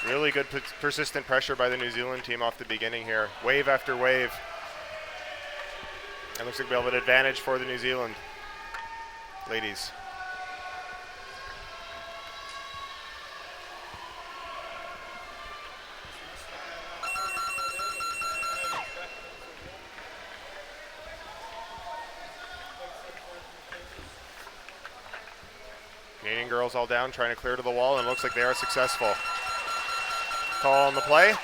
Really good persistent pressure by the New Zealand team off the beginning here. Wave after wave. It looks like we'll have an advantage for the New Zealand ladies. Canadian girls all down, trying to clear to the wall, and it looks like they are successful. Call on the play.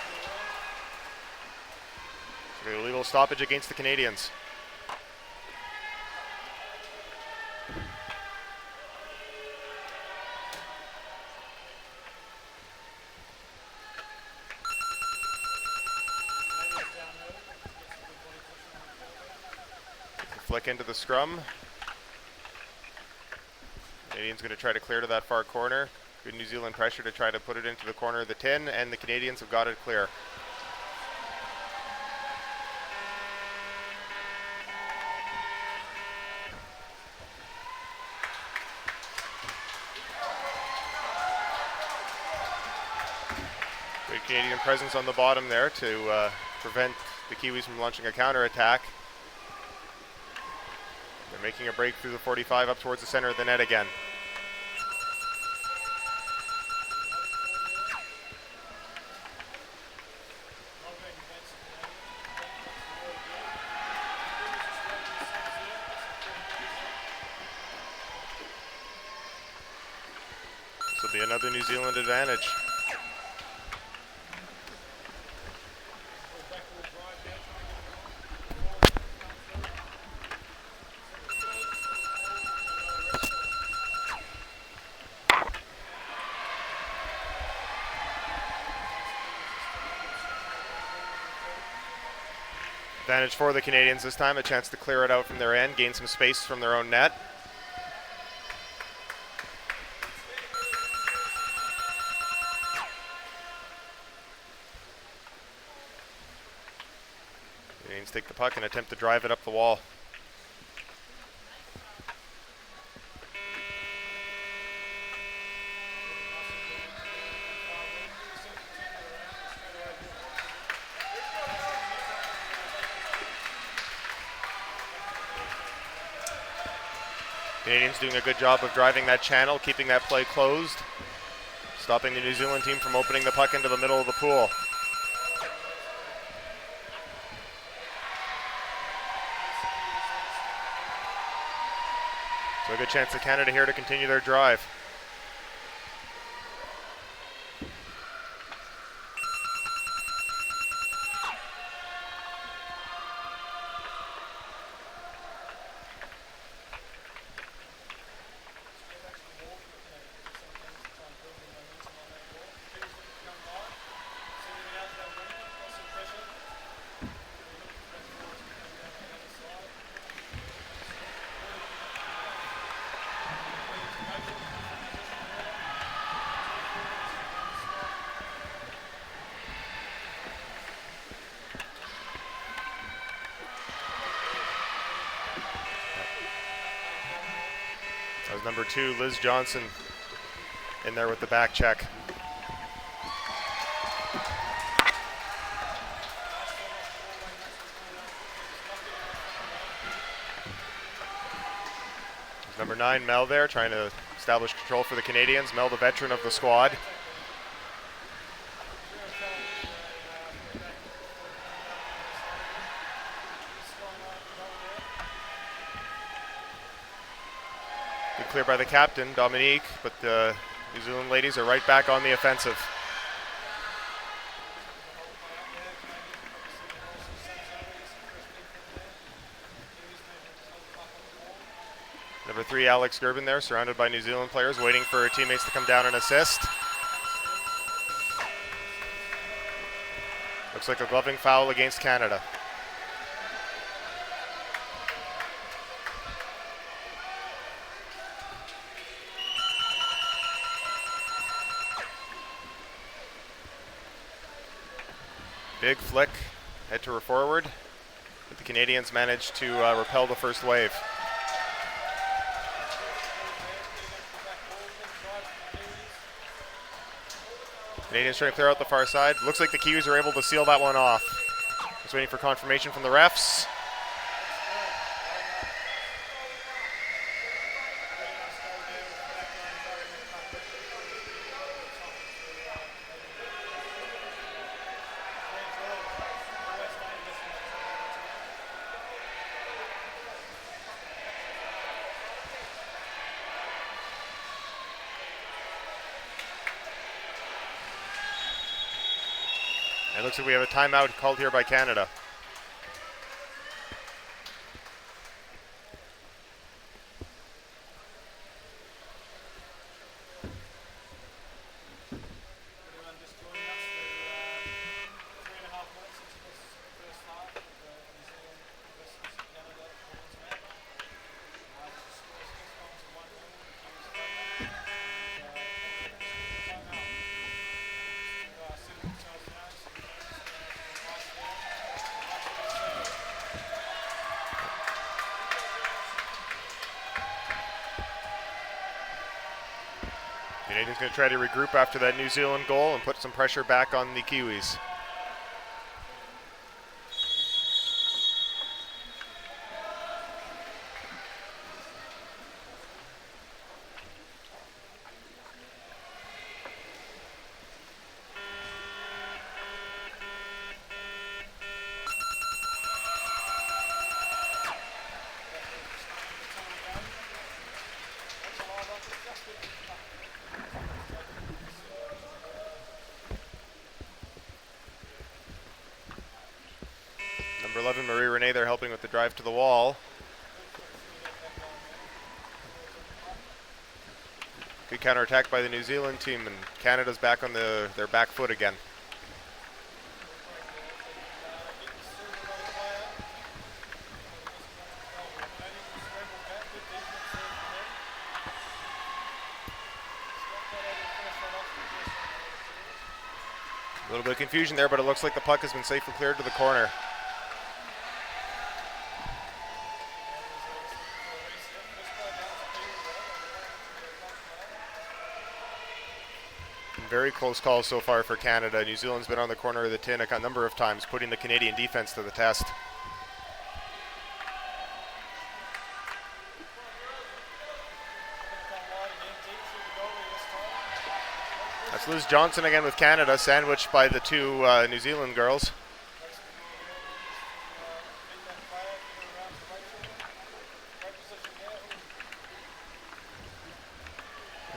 So illegal stoppage against the Canadians. Flick into the scrum. Canadians going to try to clear to that far corner. Good New Zealand pressure to try to put it into the corner of the 10, and the Canadians have got it clear. Good Canadian presence on the bottom there to prevent the Kiwis from launching a counter-attack. They're making a break through the 45 up towards the center of the net again. This will be another New Zealand advantage. Advantage for the Canadians this time, a chance to clear it out from their end, gain some space from their own net. Canadians take the puck and attempt to drive it up the wall. Canadians doing a good job of driving that channel, keeping that play closed, stopping the New Zealand team from opening the puck into the middle of the pool. So a good chance for Canada here to continue their drive. That was number 2, Liz Johnson, in there with the back check. There's number 9, Mel there, trying to establish control for the Canadians. Mel, the veteran of the squad. Good clear by the captain, Dominique, but the New Zealand ladies are right back on the offensive. Number 3, Alex Gerben there, surrounded by New Zealand players, waiting for her teammates to come down and assist. Looks like a gloving foul against Canada. Big flick, head to her forward, but the Canadians managed to repel the first wave. Canadians trying to clear out the far side. Looks like the Kiwis are able to seal that one off. Just waiting for confirmation from the refs. It looks like we have a timeout called here by Canada. Canadians going to try to regroup after that New Zealand goal and put some pressure back on the Kiwis. Number 11, Marie Renee, they're helping with the drive to the wall. Good counterattack by the New Zealand team, and Canada's back on their back foot again. A little bit of confusion there, but it looks like the puck has been safely cleared to the corner. Very close calls so far for Canada. New Zealand's been on the corner of the tin a number of times, putting the Canadian defense to the test. That's Liz Johnson again with Canada, sandwiched by the two New Zealand girls.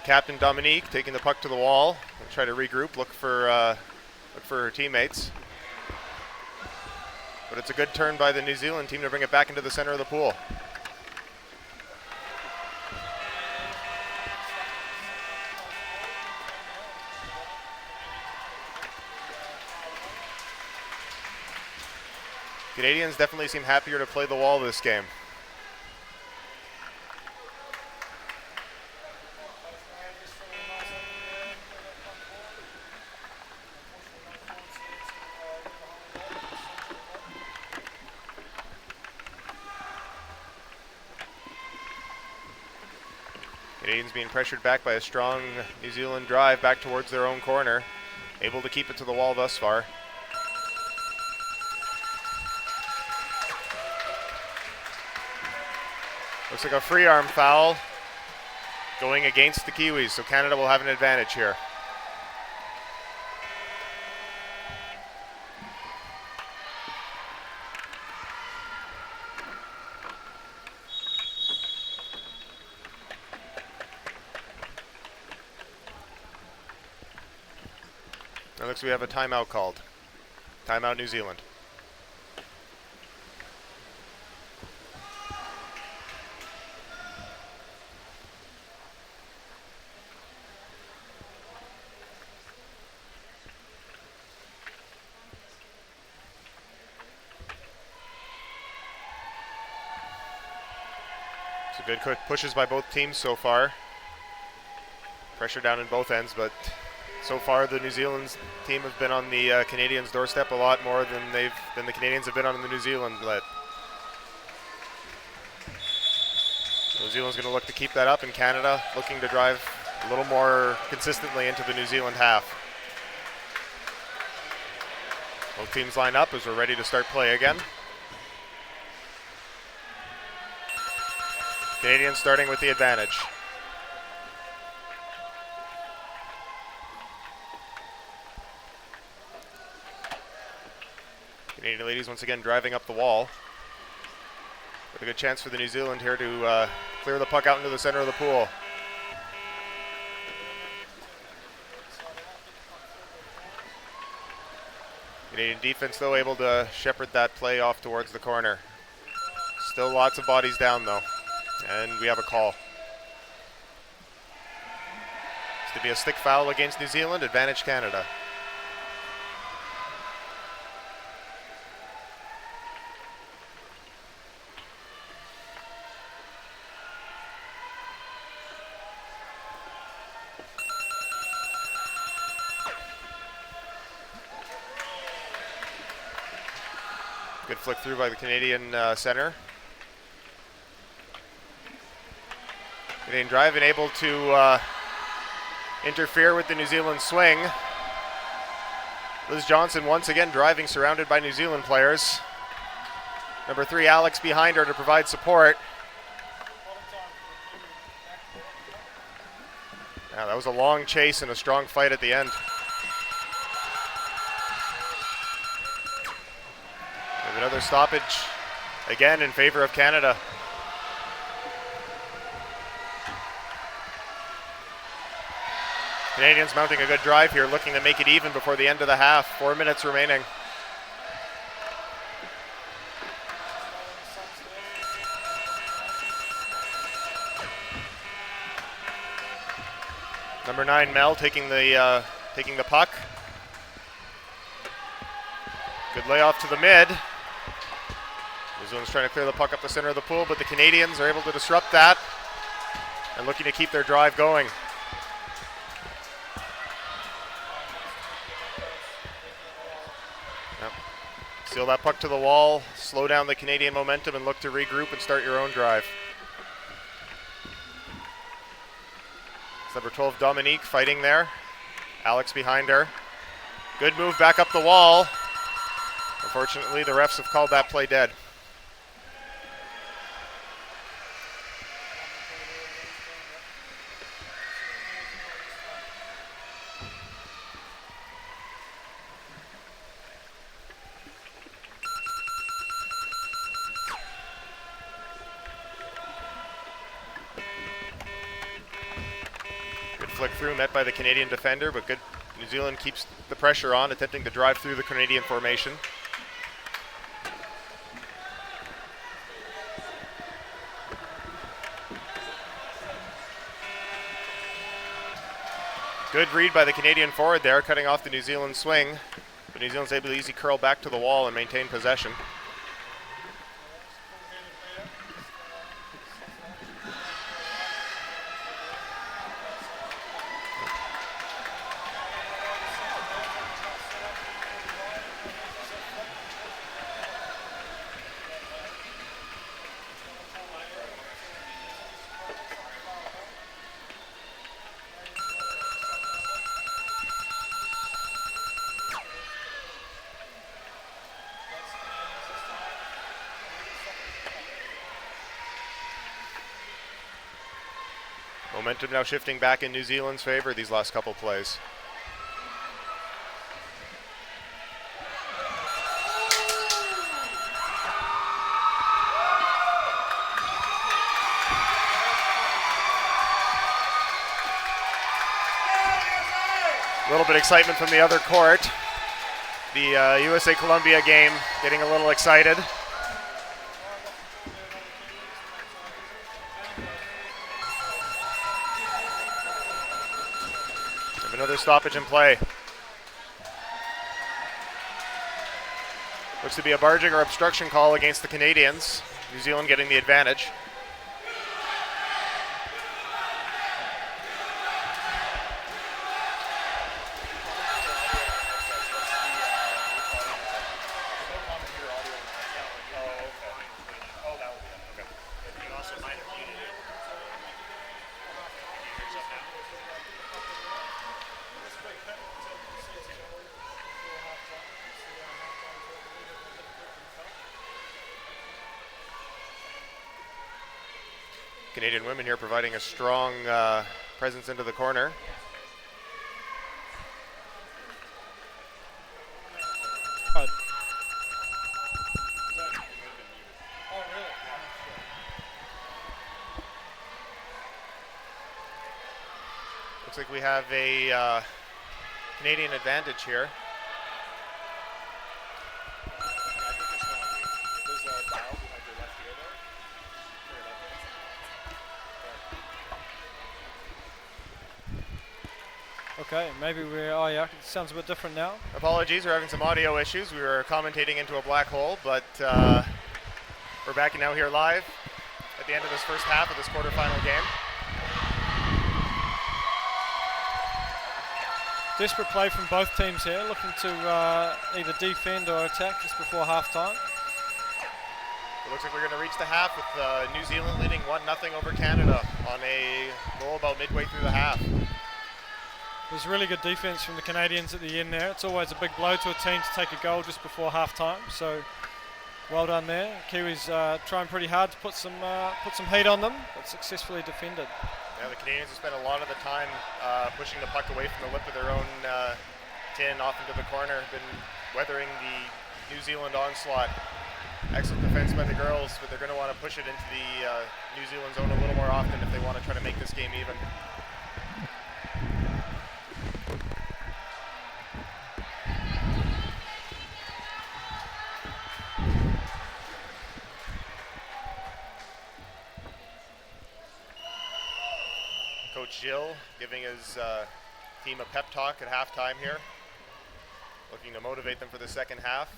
Captain Dominique taking the puck to the wall and try to regroup, look for her teammates. But it's a good turn by the New Zealand team to bring it back into the center of the pool. Canadians definitely seem happier to play the wall this game. Canadians being pressured back by a strong New Zealand drive back towards their own corner. Able to keep it to the wall thus far. Looks like a free arm foul going against the Kiwis, so Canada will have an advantage here. It looks like we have a timeout called. Timeout New Zealand. So good quick pushes by both teams so far. Pressure down in both ends, but so far the New Zealand team have been on the Canadians' doorstep a lot more than the Canadians have been on the New Zealand let. New Zealand's going to look to keep that up, and Canada looking to drive a little more consistently into the New Zealand half. Both teams line up as we're ready to start play again. Canadians starting with the advantage. Canadian ladies once again driving up the wall. But a good chance for the New Zealand here to clear the puck out into the center of the pool. Canadian defense, though, able to shepherd that play off towards the corner. Still lots of bodies down, though. And we have a call. It's to be a stick foul against New Zealand, advantage Canada. Good flick through by the Canadian center. Canadian drive and able to interfere with the New Zealand swing. Liz Johnson once again driving, surrounded by New Zealand players. Number 3, Alex, behind her to provide support. That was a long chase and a strong fight at the end. Another stoppage, again in favor of Canada. Canadians mounting a good drive here, looking to make it even before the end of the half. 4 minutes remaining. Number 9, Mel, taking the puck. Good layoff to the mid. New Zealand's trying to clear the puck up the center of the pool, but the Canadians are able to disrupt that and looking to keep their drive going. Yep. Seal that puck to the wall, slow down the Canadian momentum, and look to regroup and start your own drive. It's number 12, Dominique, fighting there. Alex behind her. Good move back up the wall. Unfortunately, the refs have called that play dead. Good flick through, met by the Canadian defender, but good. New Zealand keeps the pressure on, attempting to drive through the Canadian formation. Good read by the Canadian forward there, cutting off the New Zealand swing. But New Zealand's able to easy curl back to the wall and maintain possession. Momentum now shifting back in New Zealand's favor these last couple plays. A little bit of excitement from the other court. The USA-Colombia game getting a little excited. Another stoppage in play. Looks to be a barging or obstruction call against the Canadians. New Zealand getting the advantage. Canadian women here providing a strong presence into the corner. Looks like we have a Canadian advantage here. Okay, maybe we're, oh yeah, it sounds a bit different now. Apologies, we're having some audio issues. We were commentating into a black hole, but we're back now here live at the end of this first half of this quarterfinal game. Desperate play from both teams here, looking to either defend or attack just before halftime. It looks like we're going to reach the half with New Zealand leading 1-0 over Canada on a goal about midway through the half. There's really good defense from the Canadians at the end there. It's always a big blow to a team to take a goal just before halftime, so well done there. Kiwis trying pretty hard to put some heat on them, but successfully defended. Yeah, the Canadians have spent a lot of the time pushing the puck away from the lip of their own tin off into the corner, been weathering the New Zealand onslaught. Excellent defense by the girls, but they're going to want to push it into the New Zealand zone a little more often if they want to try to make this game even. Coach Gilles giving his team a pep talk at halftime here, looking to motivate them for the second half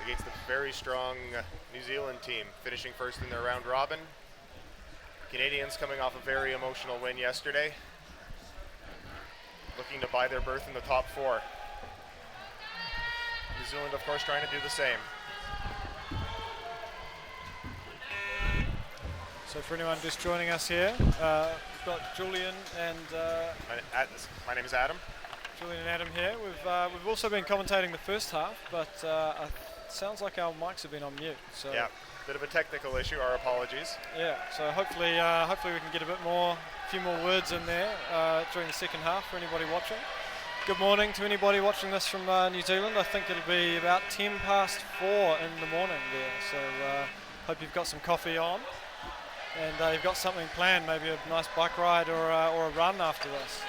against the very strong New Zealand team, finishing first in their round robin. Canadians coming off a very emotional win yesterday, looking to buy their berth in the top four. New Zealand, of course, trying to do the same. So for anyone just joining us here, we've got Julian and my name is Adam. Julian and Adam here. We've also been commentating the first half, but it sounds like our mics have been on mute. So yeah, bit of a technical issue. Our apologies. Yeah. So hopefully we can get a few more words in there during the second half for anybody watching. Good morning to anybody watching this from New Zealand. I think it'll be about 4:10 in the morning there. So hope you've got some coffee on. And you've got something planned, maybe a nice bike ride or a run after this.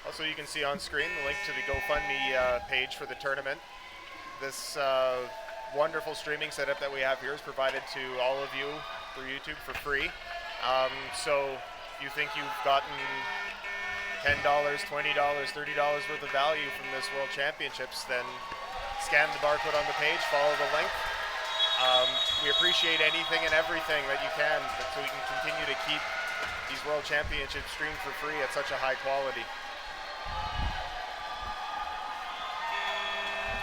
Also, you can see on screen the link to the GoFundMe page for the tournament. This wonderful streaming setup that we have here is provided to all of you through YouTube for free. So if you think you've gotten $10, $20, $30 worth of value from this World Championships, then scan the barcode on the page, follow the link. We appreciate anything and everything that you can so we can continue to keep these World Championships streamed for free at such a high quality.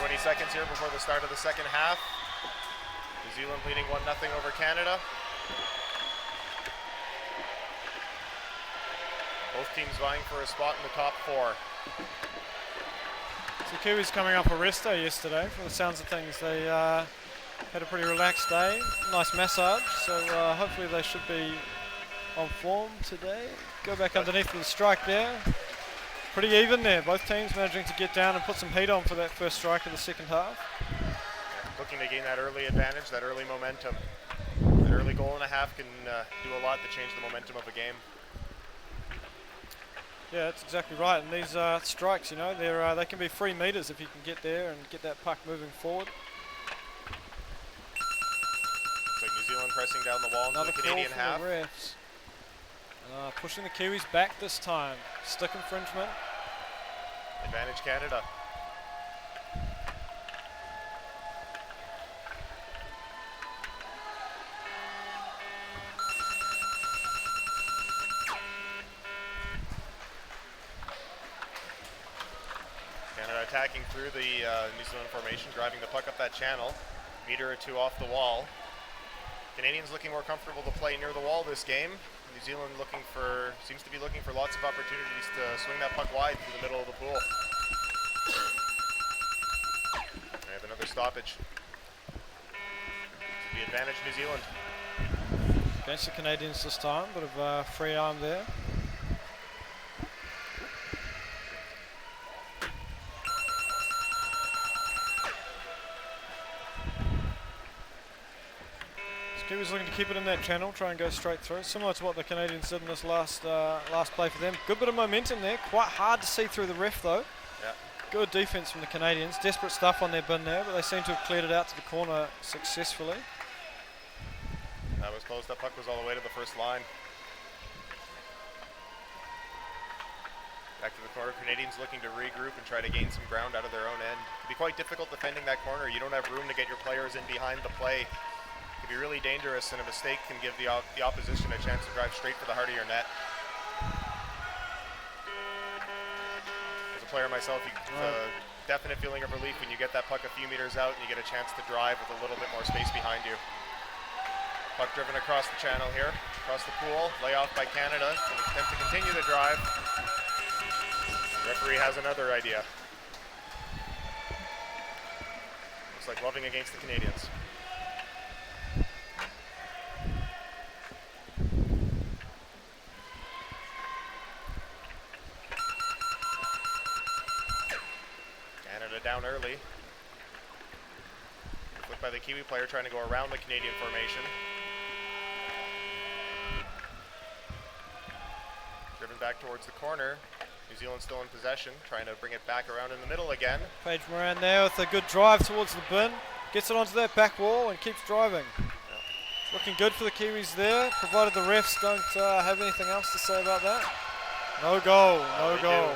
20 seconds here before the start of the second half. New Zealand leading 1-0 over Canada. Both teams vying for a spot in the top four. So Kiwis coming off a rest day yesterday. From the sounds of things, they had a pretty relaxed day. Nice massage. So hopefully they should be on form today. Go back underneath for the strike there. Pretty even there. Both teams managing to get down and put some heat on for that first strike of the second half. Looking to gain that early advantage, that early momentum. An early goal and a half can do a lot to change the momentum of a game. Yeah, that's exactly right. And these strikes, you know, they can be free meters if you can get there and get that puck moving forward. Looks like New Zealand pressing down the wall into the Canadian half. The refs. Pushing the Kiwis back this time. Stick infringement. Advantage Canada. Canada attacking through the New Zealand formation, driving the puck up that channel, meter or two off the wall. Canadians looking more comfortable to play near the wall this game. New Zealand seems to be looking for lots of opportunities to swing that puck wide through the middle of the pool. stoppage. The advantage New Zealand. Against the Canadians this time, bit of free arm there. Kiwis looking to keep it in that channel, try and go straight through, similar to what the Canadians did in this last play for them. Good bit of momentum there, quite hard to see through the ref though. Yeah. Good defense from the Canadians, desperate stuff on their bin there, but they seem to have cleared it out to the corner successfully. That was close, that puck was all the way to the first line. Back to the corner, Canadians looking to regroup and try to gain some ground out of their own end. It can be quite difficult defending that corner, you don't have room to get your players in behind the play. It can be really dangerous, and a mistake can give the opposition a chance to drive straight for the heart of your net. As a player myself, you get a definite feeling of relief when you get that puck a few meters out and you get a chance to drive with a little bit more space behind you. Puck driven across the channel here, across the pool, layoff by Canada, and attempt to continue the drive. The referee has another idea. Looks like Loving against the Canadians. Down early. Flipped by the Kiwi player trying to go around the Canadian formation. Driven back towards the corner. New Zealand still in possession, trying to bring it back around in the middle again. Paige Moran there with a good drive towards the bin. Gets it onto that back wall and keeps driving. Yeah. Looking good for the Kiwis there, provided the refs don't have anything else to say about that. No goal, no goal.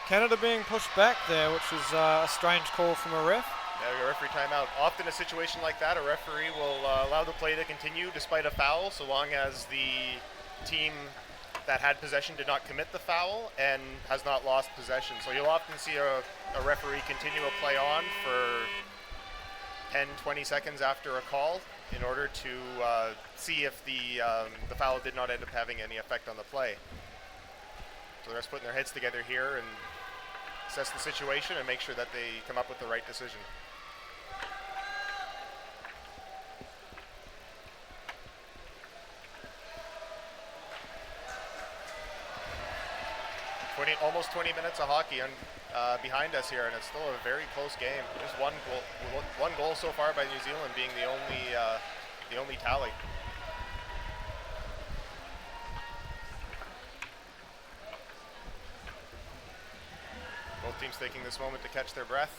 Canada being pushed back there, which is a strange call from a ref. Yeah, a referee timeout. Often a situation like that, a referee will allow the play to continue despite a foul, so long as the team that had possession did not commit the foul and has not lost possession. So you'll often see a referee continue a play on for 10, 20 seconds after a call in order to see if the foul did not end up having any effect on the play. So the refs putting their heads together here and assess the situation and make sure that they come up with the right decision. Almost 20 minutes of hockey behind us here, and it's still a very close game. Just one goal so far by New Zealand being the only tally. Both teams taking this moment to catch their breath.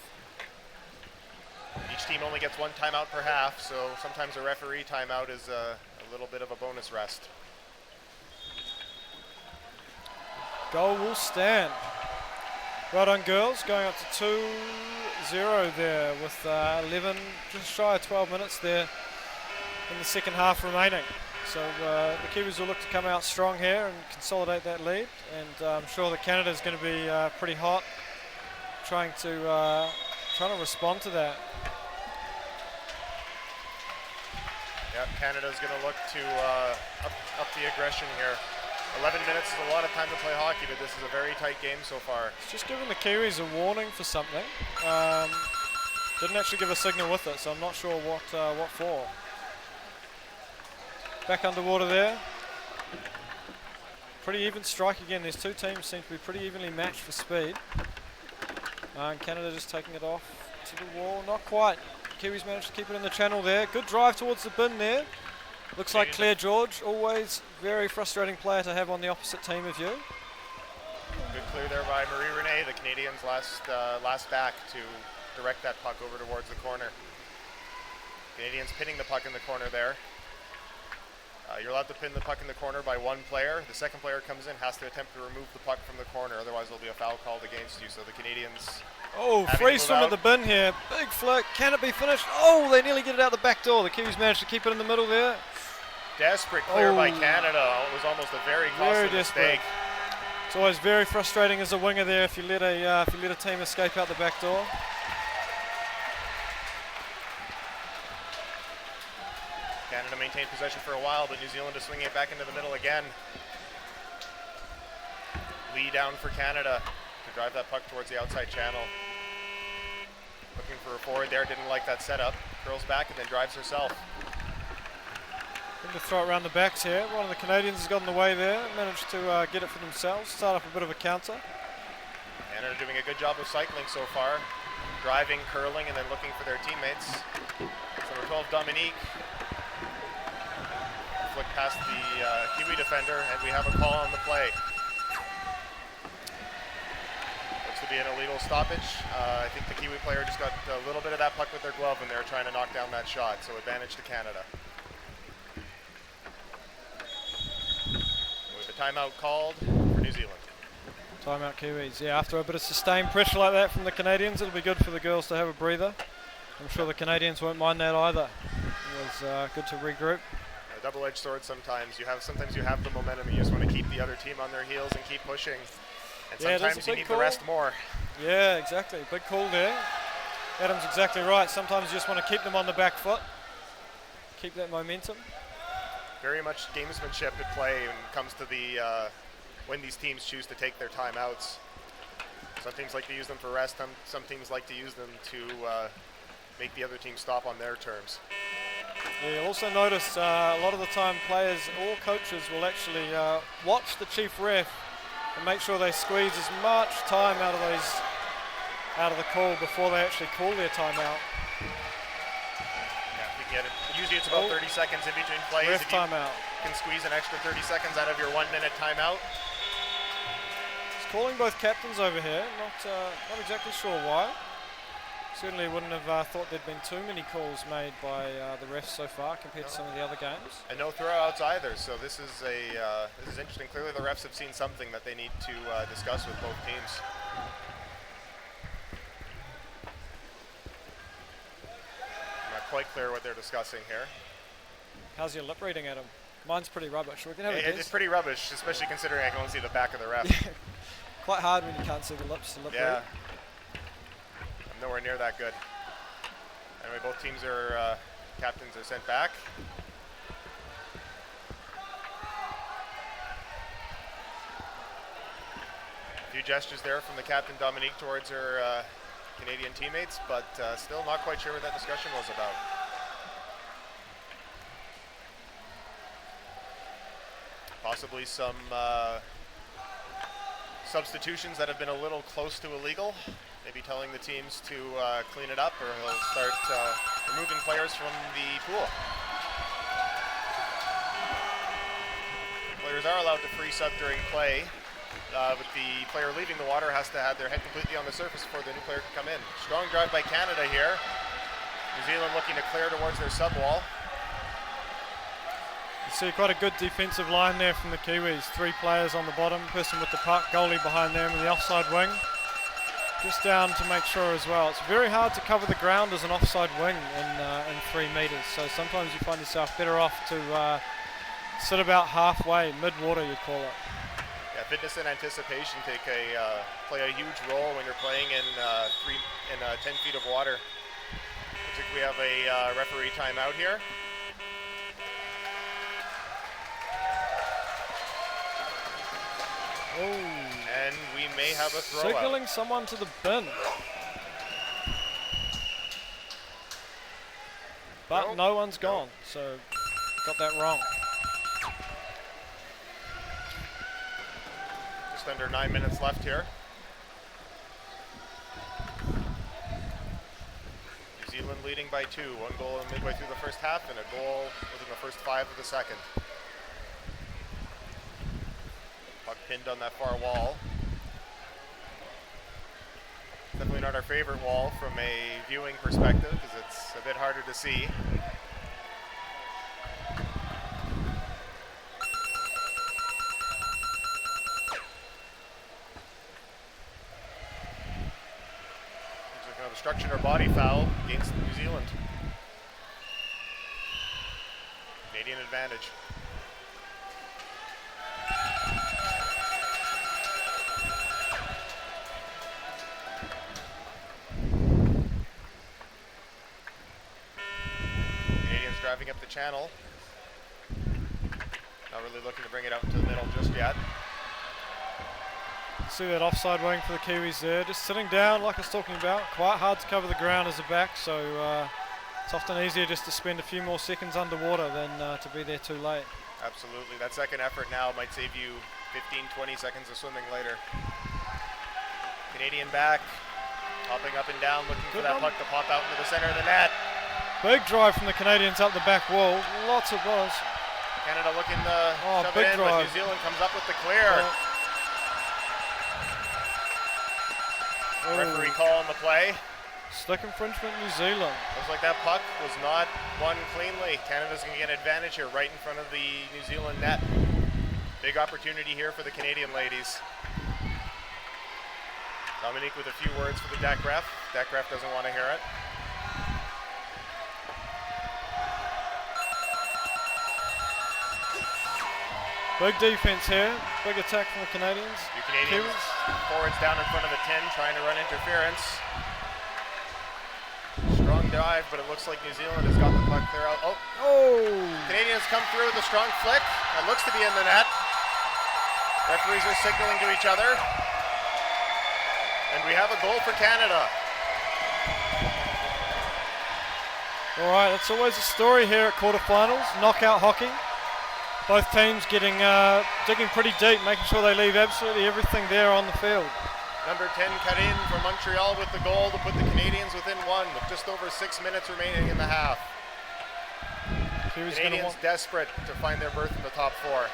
Each team only gets one timeout per half, so sometimes a referee timeout is a little bit of a bonus rest. Goal will stand. Right on, girls, going up to 2-0 there with 11, just shy of 12 minutes there in the second half remaining. So the Kiwis will look to come out strong here and consolidate that lead, and I'm sure that Canada is going to be pretty hot, trying to respond to that. Yeah, Canada's going to look to up the aggression here. 11 minutes is a lot of time to play hockey, but this is a very tight game so far. It's just giving the Kiwis a warning for something. Didn't actually give a signal with it, so I'm not sure what for. Back underwater there. Pretty even strike again. These two teams seem to be pretty evenly matched for speed. And Canada just taking it off to the wall. Not quite. Kiwis managed to keep it in the channel there. Good drive towards the bin there. Looks like Claire George, always very frustrating player to have on the opposite team of you. Good clear there by Marie Renee, the Canadians' last back to direct that puck over towards the corner. Canadians pinning the puck in the corner there. You're allowed to pin the puck in the corner by one player. The second player comes in, has to attempt to remove the puck from the corner, otherwise there'll be a foul called against you. So the Canadians... Oh, free swim at the bin here. Big flick. Can it be finished? Oh, they nearly get it out the back door. The Kiwis managed to keep it in the middle there. Desperate clear by Canada. It was almost a very costly mistake. It's always very frustrating as a winger there if you let a team escape out the back door. Canada maintained possession for a while, but New Zealand is swinging it back into the middle again. Lee down for Canada to drive that puck towards the outside channel. Looking for a forward there, didn't like that setup. Curls back and then drives herself. Going to throw it around the backs here. One of the Canadians has got in the way there, managed to get it for themselves, start up a bit of a counter. Canada doing a good job of cycling so far. Driving, curling, and then looking for their teammates. Number 12, Dominique. Flick past the Kiwi defender, and we have a call on the play. Looks to be an illegal stoppage. I think the Kiwi player just got a little bit of that puck with their glove when they were trying to knock down that shot, so advantage to Canada. With a timeout called for New Zealand. Timeout Kiwis. Yeah, after a bit of sustained pressure like that from the Canadians, it'll be good for the girls to have a breather. I'm sure the Canadians won't mind that either. It was good to regroup. A double-edged sword sometimes. Sometimes you have the momentum, you just want to keep the other team on their heels and keep pushing. And sometimes you need to rest more. Yeah, exactly. Big call there. Adam's exactly right. Sometimes you just want to keep them on the back foot. Keep that momentum. Very much gamesmanship at play when it comes to the when these teams choose to take their timeouts. Some teams like to use them for rest. Some teams like to use them to make the other team stop on their terms. Yeah, you'll also notice a lot of the time players or coaches will actually watch the chief ref and make sure they squeeze as much time out of the call before they actually call their timeout. Yeah, you get it. Usually it's about 30 seconds in between plays. Ref timeout. You can squeeze an extra 30 seconds out of your 1 minute timeout. It's calling both captains over here. Not exactly sure why. Certainly wouldn't have thought there'd been too many calls made by the refs so far compared to some of the other games. And no throwouts either, so this is interesting. Clearly the refs have seen something that they need to discuss with both teams. I'm not quite clear what they're discussing here. How's your lip reading, Adam? Mine's pretty rubbish. We can have a guess. It's pretty rubbish, especially considering I can only see the back of the ref. Quite hard when you can't see the lips. Yeah. I'm nowhere near that good. Anyway, both teams are captains are sent back. A few gestures there from the captain Dominique towards her Canadian teammates, but still not quite sure what that discussion was about. Possibly some substitutions that have been a little close to illegal. Maybe telling the teams to clean it up, or he'll start removing players from the pool. Players are allowed to free sub during play. With the player leaving the water has to have their head completely on the surface before the new player can come in. Strong drive by Canada here. New Zealand looking to clear towards their sub wall. You see quite a good defensive line there from the Kiwis. 3 players on the bottom, person with the puck, goalie behind them in the offside wing. Just down to make sure as well. It's very hard to cover the ground as an offside wing in 3 metres. So sometimes you find yourself better off to sit about halfway, mid-water you call it. Yeah, fitness and anticipation play a huge role when you're playing in 10 feet of water. We have a referee timeout here. Oh. And we may have a throw signaling out. Someone to the bin. But no one's gone, so got that wrong. Just under 9 minutes left here. New Zealand leading by 2. 1 goal midway through the first half and a goal within the first 5 of the second. Puck pinned on that far wall. Definitely not our favorite wall from a viewing perspective, because it's a bit harder to see. Looks like an obstruction or body foul against New Zealand. Canadian advantage. Driving up the channel. Not really looking to bring it out into the middle just yet. See that offside waiting for the Kiwis there. Just sitting down like I was talking about. Quite hard to cover the ground as a back, so it's often easier just to spend a few more seconds underwater than to be there too late. Absolutely. That second effort now might save you 15, 20 seconds of swimming later. Canadian back, hopping up and down, looking for that puck to pop out into the center of the net. Big drive from the Canadians up the back wall. Lots of balls. Canada looking to shove big it in, drive. but New Zealand comes up with the clear. Referee call on the play. Stick infringement, New Zealand. Looks like that puck was not won cleanly. Canada's going to get an advantage here right in front of the New Zealand net. Big opportunity here for the Canadian ladies. Dominique with a few words for the deck ref. Deck ref doesn't want to hear it. Big defense here. Big attack from the Canadians. Two Canadians forwards down in front of the 10 trying to run interference. Strong dive, but it looks like New Zealand has got the puck clear out. Canadians come through with a strong flick. That looks to be in the net. Referees are signaling to each other. And we have a goal for Canada. All right, that's always a story here at quarterfinals. Knockout hockey. Both teams digging pretty deep, making sure they leave absolutely everything there on the field. Number 10, Karine from Montreal with the goal to put the Canadians within one with just over 6 minutes remaining in the half. Canadians desperate to find their berth in the top four.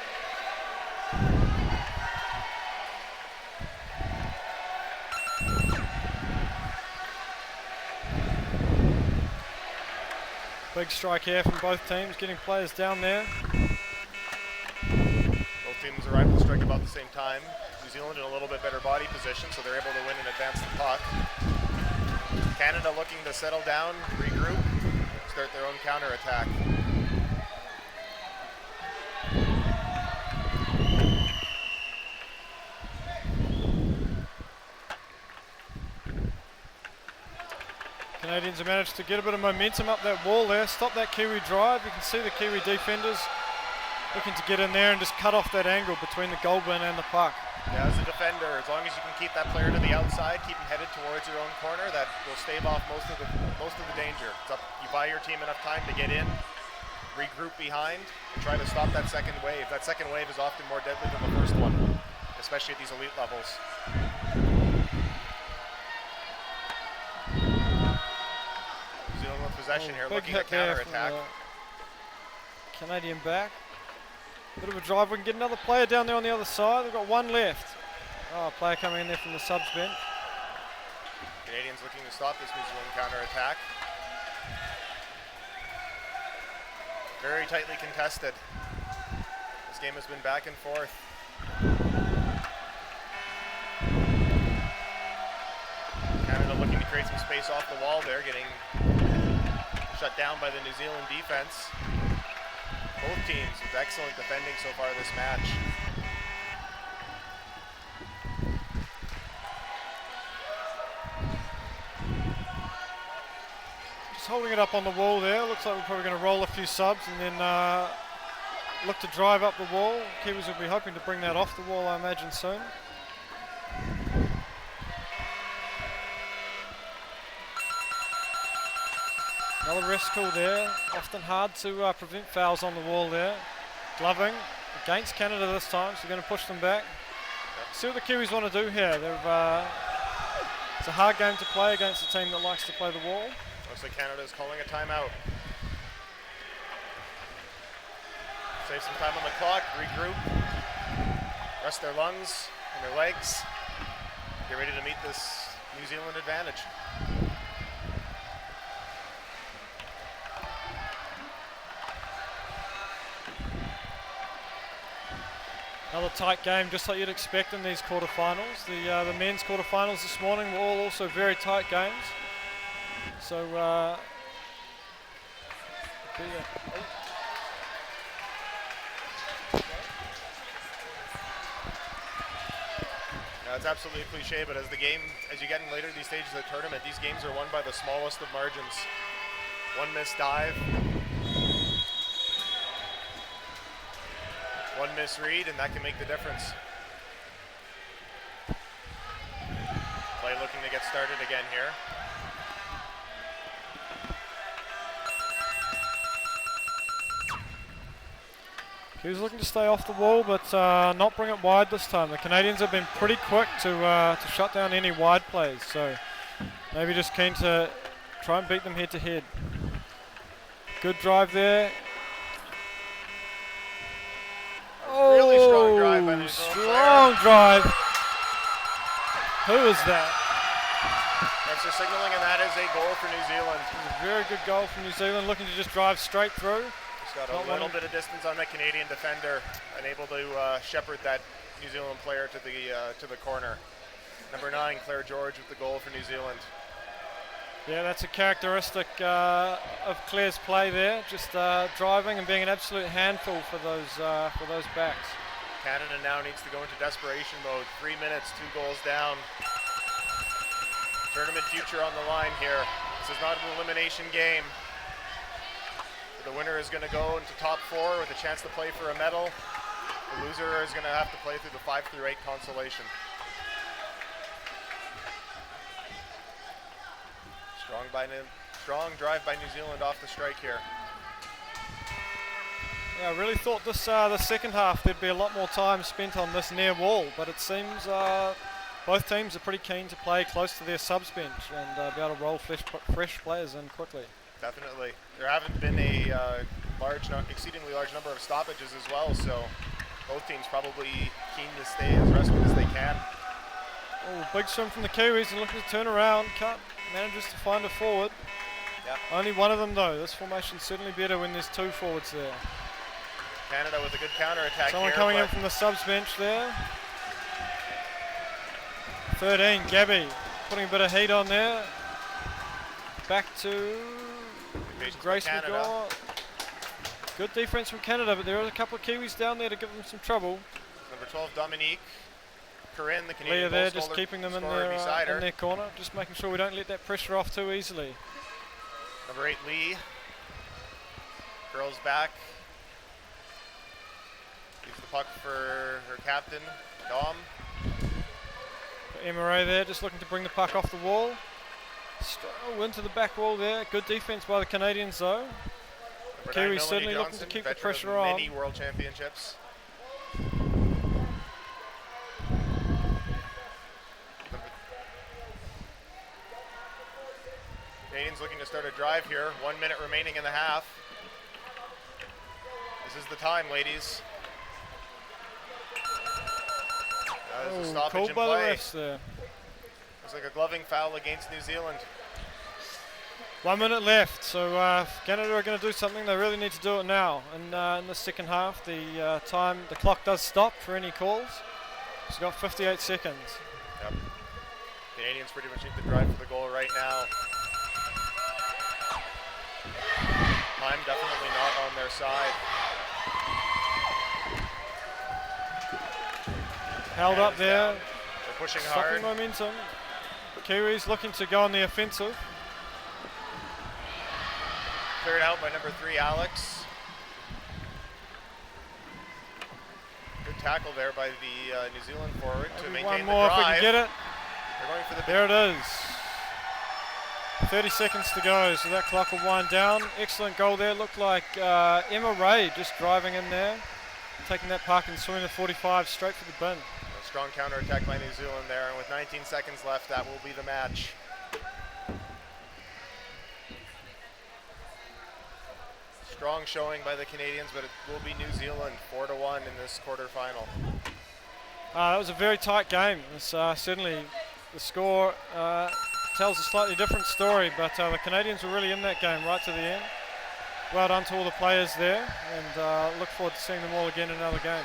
Big strike here from both teams, getting players down there. Both teams arrive at the strike about the same time. New Zealand in a little bit better body position, so they're able to win and advance the puck. Canada looking to settle down, regroup, start their own counterattack. Canadians have managed to get a bit of momentum up that wall there, stop that Kiwi drive. You can see the Kiwi defenders looking to get in there and just cut off that angle between the goal bin and the puck. Yeah, as a defender, as long as you can keep that player to the outside, keep him headed towards your own corner, that will stave off most of the danger. It's up, you buy your team enough time to get in, regroup behind, and try to stop that second wave. That second wave is often more deadly than the first one, especially at these elite levels. New Zealand with possession here, looking to counterattack. Canadian back. Bit of a drive, we can get another player down there on the other side. They've got one left. A player coming in there from the subs bench. Canadians looking to stop this New Zealand counterattack. Very tightly contested. This game has been back and forth. Canada looking to create some space off the wall there, getting shut down by the New Zealand defense. Both teams with excellent defending so far this match. Just holding it up on the wall there. Looks like we're probably going to roll a few subs and then look to drive up the wall. Kiwis will be hoping to bring that off the wall, I imagine, soon. Another wrist call there. Often hard to prevent fouls on the wall there. Gloving against Canada this time, so they're going to push them back. See what the Kiwis want to do here. It's a hard game to play against a team that likes to play the wall. Looks like Canada's calling a timeout. Save some time on the clock, regroup, rest their lungs and their legs. Get ready to meet this New Zealand advantage. Another tight game, just like you'd expect in these quarterfinals. The men's quarterfinals this morning were all also very tight games. So, Now, it's absolutely a cliche, but as you get in later these stages of the tournament, these games are won by the smallest of margins. One missed dive, one misread, and that can make the difference. play looking to get started again here. He was looking to stay off the wall, but not bring it wide this time. The Canadians have been pretty quick to shut down any wide plays, so maybe just keen to try and beat them head to head. Good drive there. Really strong drive by the New Zealand strong drive. Who is that? That's their signaling, and that is a goal for New Zealand. A very good goal from New Zealand, looking to just drive straight through. Just got a little bit of distance on the Canadian defender, unable to shepherd that New Zealand player to the corner. Number 9, Claire George, with the goal for New Zealand. Yeah, that's a characteristic of Claire's play there, just driving and being an absolute handful for those backs. Canada now needs to go into desperation mode. 3 minutes, 2 goals down. Tournament future on the line here. This is not an elimination game. The winner is going to go into top 4 with a chance to play for a medal. The loser is going to have to play through the 5 through 8 consolation. Strong drive by New Zealand off the strike here. Yeah, I really thought this the second half there'd be a lot more time spent on this near wall, but it seems both teams are pretty keen to play close to their subs bench and be able to roll fresh players in quickly. Definitely. There haven't been a exceedingly large number of stoppages as well, so both teams probably keen to stay as rested as they can. Oh, big swim from the Kiwis and looking to turn around. Cut manages to find a forward. Yep. Only one of them though. This formation's certainly better when there's 2 forwards there. Canada with a good counter-attack here. Someone coming in from the subs bench there. 13, Gabby, putting a bit of heat on there. Back to Grace McGraw. Good defense from Canada, but there are a couple of Kiwis down there to give them some trouble. Number 12, Dominique. Corinne, the Canadian Leah there, just keeping them in their their corner, just making sure we don't let that pressure off too easily. Number 8, Lee. Girls back. Leaves the puck for her captain, Dom. Emma Ray there, just looking to bring the puck off the wall. Into the back wall there. Good defense by the Canadians though. Kiwis certainly looking to keep the pressure on. Many World Championships. Canadians looking to start a drive here. 1 minute remaining in the half. This is the time, ladies. There's a stoppage called in by play. the refs there. Looks like a gloving foul against New Zealand. 1 minute left, so Canada are going to do something. They really need to do it now. And in the second half, the clock does stop for any calls. It's got 58 seconds. Yep. Canadians pretty much need to drive for the goal right now. Time definitely not on their side. Held up there. They're pushing Sucking hard. momentum. Kiwis looking to go on the offensive. Cleared out by number 3, Alex. Good tackle there by the New Zealand forward to Maybe maintain one more the drive. if we can get it. They're going for the There it is. 30 seconds to go, so that clock will wind down. Excellent goal there. Looked like Emma Ray just driving in there, taking that puck and swimming the 45 straight for the bin. A strong counter-attack by New Zealand there, and with 19 seconds left, that will be the match. Strong showing by the Canadians, but it will be New Zealand 4-1 in this quarterfinal. That was a very tight game. It's, certainly the score tells a slightly different story, but the Canadians were really in that game right to the end. Well done to all the players there, and look forward to seeing them all again in another game.